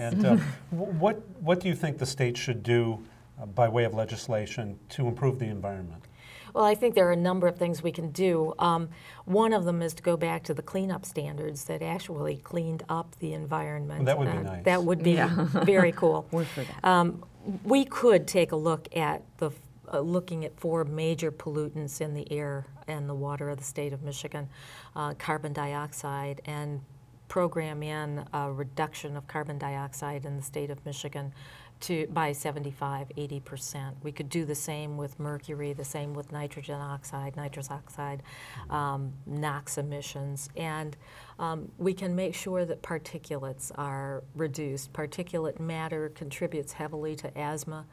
And what do you think the state should do by way of legislation to improve the environment? Well, I think there are a number of things we can do. One of them is to go back to the cleanup standards that actually cleaned up the environment. Well, that would be nice. That would be very cool. We're for that. We could take a look at looking at 4 major pollutants in the air and the water of the state of Michigan, carbon dioxide, and program in a reduction of carbon dioxide in the state of Michigan by 75–80%. We could do the same with mercury, the same with nitrous oxide, NOx emissions, and we can make sure that particulates are reduced. Particulate matter contributes heavily to asthma.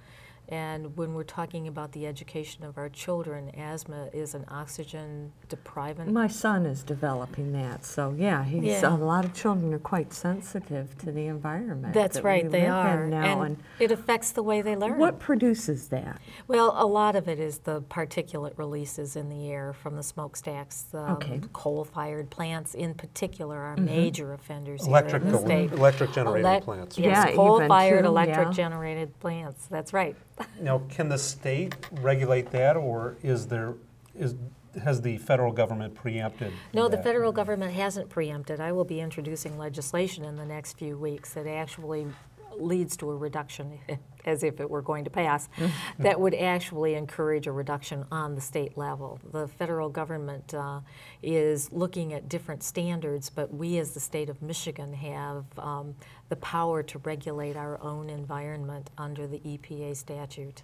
And when we're talking about the education of our children, asthma is an oxygen deprivant. My son is developing that, so yeah, a lot of children are quite sensitive to the environment. That's right, they are, now, and it affects the way they learn. What produces that? Well, a lot of it is the particulate releases in the air from the smokestacks. Coal-fired plants, in particular, are major offenders here in the state. Electric-generated plants. Yes, coal-fired electric-generated plants. That's right. Now, can the state regulate that, or has the federal government preempted No, that? the federal government hasn't preempted. I will be introducing legislation in the next few weeks that actually leads to a reduction, as if it were going to pass, that would actually encourage a reduction on the state level. The federal government is looking at different standards, but we as the state of Michigan have the power to regulate our own environment under the EPA statute.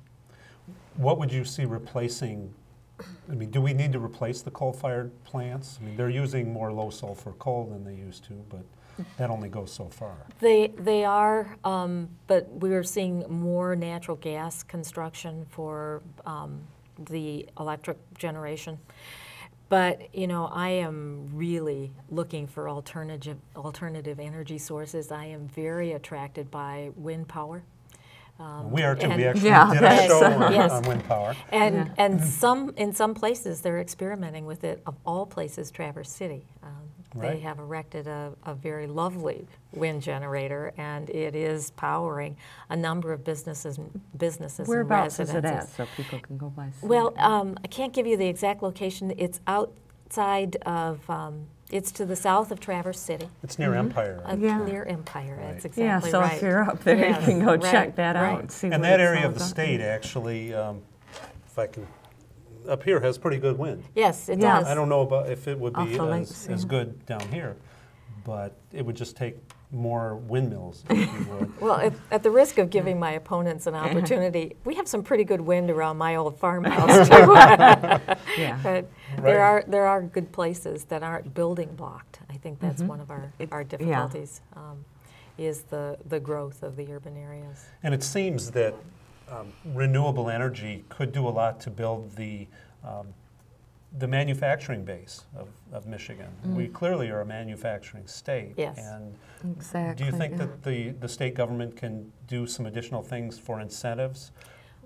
What would you see replacing? I mean, do we need to replace the coal-fired plants? I mean, they're using more low-sulfur coal than they used to, but that only goes so far. They are, but we're seeing more natural gas construction for the electric generation. But, you know, I am really looking for alternative energy sources. I am very attracted by wind power. We are too. We actually did a show on wind power. And in some places they're experimenting with it. Of all places, Traverse City. They have erected a very lovely wind generator, and it is powering a number of businesses and residences. Whereabouts is it at, so people can go by? Well, I can't give you the exact location. It's outside of. It's to the south of Traverse City. It's near Empire. Near Empire, that's exactly right. Yeah, so if you're up there, you can go check that out. And, see and that area of the state actually, if I can, up here has pretty good wind. Yes, it does. I don't know about if it would be as good down here, but it would just take more windmills, if you would. Well, at the risk of giving my opponents an opportunity, we have some pretty good wind around my old farmhouse too. But there are good places that aren't building blocked. I think that's one of our difficulties, is the growth of the urban areas. And it seems that renewable energy could do a lot to build the manufacturing base of Michigan. We clearly are a manufacturing state. Yes. And exactly. Do you think that the state government can do some additional things for incentives?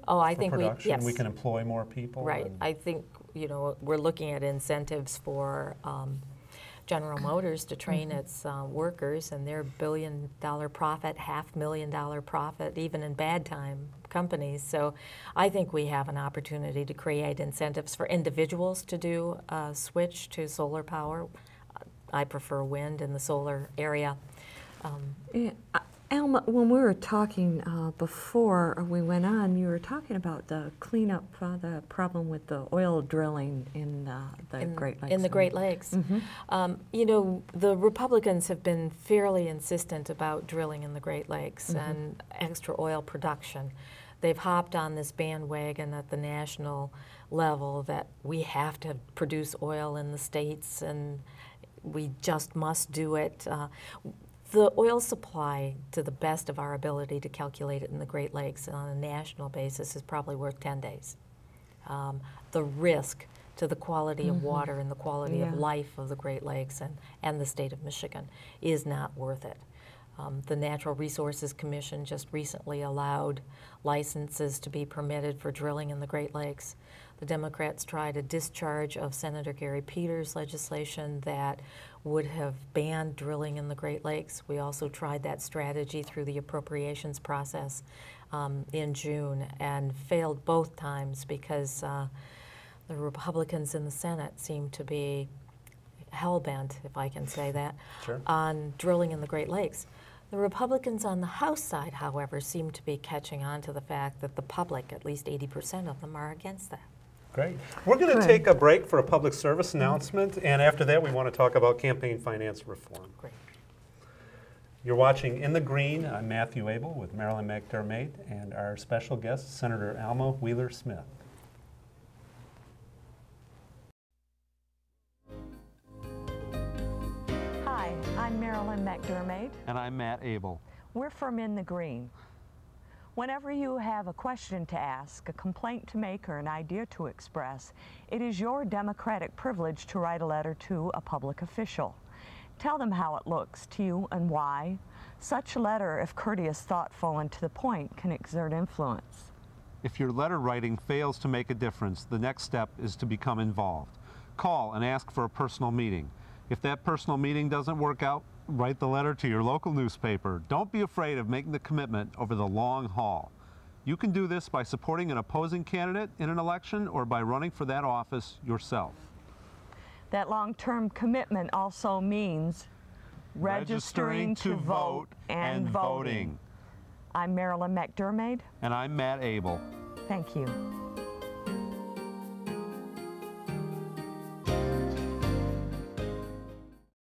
I think production? We can employ more people? Right. I think, you know, we're looking at incentives for General Motors to train its workers, and their billion-dollar profit, $500,000 profit, even in bad time companies. So I think we have an opportunity to create incentives for individuals to do a switch to solar power. I prefer wind in the solar area. Alma, when we were talking before we went on, you were talking about the cleanup, the problem with the oil drilling in the Great Lakes. In the Great Lakes. You know, the Republicans have been fairly insistent about drilling in the Great Lakes and extra oil production. They've hopped on this bandwagon at the national level that we have to produce oil in the states and we just must do it. The oil supply, to the best of our ability to calculate it in the Great Lakes on a national basis, is probably worth 10 days. The risk to the quality of water and the quality of life of the Great Lakes and the state of Michigan is not worth it. The Natural Resources Commission just recently allowed licenses to be permitted for drilling in the Great Lakes. The Democrats tried a discharge of Senator Gary Peters' legislation that would have banned drilling in the Great Lakes. We also tried that strategy through the appropriations process in June and failed both times because the Republicans in the Senate seem to be hell-bent, if I can say that, Sure. on drilling in the Great Lakes. The Republicans on the House side, however, seem to be catching on to the fact that the public, at least 80% of them, are against that. Great. We're going to take a break for a public service announcement, and after that we want to talk about campaign finance reform. Great. You're watching In the Green. I'm Matthew Abel with Marilyn McDermott and our special guest, Senator Alma Wheeler-Smith. Hi, I'm Marilyn McDermott. And I'm Matt Abel. We're from In the Green. Whenever you have a question to ask, a complaint to make, or an idea to express, it is your democratic privilege to write a letter to a public official. Tell them how it looks to you and why. Such a letter, if courteous, thoughtful, and to the point, can exert influence. If your letter writing fails to make a difference, the next step is to become involved. Call and ask for a personal meeting. If that personal meeting doesn't work out, write the letter to your local newspaper. Don't be afraid of making the commitment over the long haul. You can do this by supporting an opposing candidate in an election or by running for that office yourself. That long-term commitment also means registering to vote and voting. I'm Marilyn McDermott. And I'm Matt Abel. Thank you.